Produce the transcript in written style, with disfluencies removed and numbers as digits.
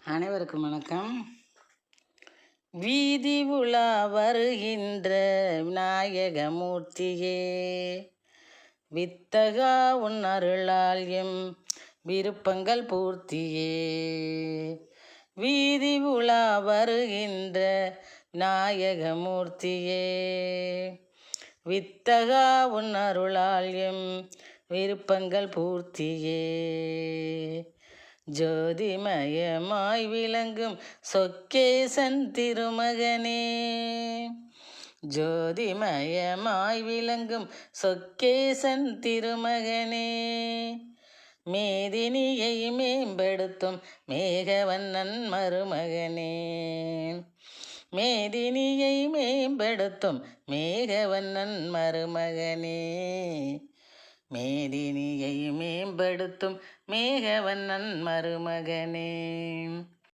அனைவருக்கும் வணக்கம். வீதி உலா வருகின்ற விநாயகமூர்த்தியே, வித்தகா உன் அருளால் எம் விருப்பங்கள் பூர்த்தியே. வீதி உலா வருகின்ற விநாயகமூர்த்தியே, வித்தகா உன் அருளால் எம் விருப்பங்கள் பூர்த்தியே. ஜோதிமயமாய் விளங்கும் சொக்கேசன் திருமகனே, ஜோதிமயமாய் விளங்கும் சொக்கேசன் திருமகனே, மேதினியை மேம்படுத்தும் மேகவண்ணன் மருமகனே, மேதினியை மேம்படுத்தும் மேகவண்ணன் மருமகனே, மேதினியை மேம்படுத்தும் மேகவண்ணன் மருமகனே.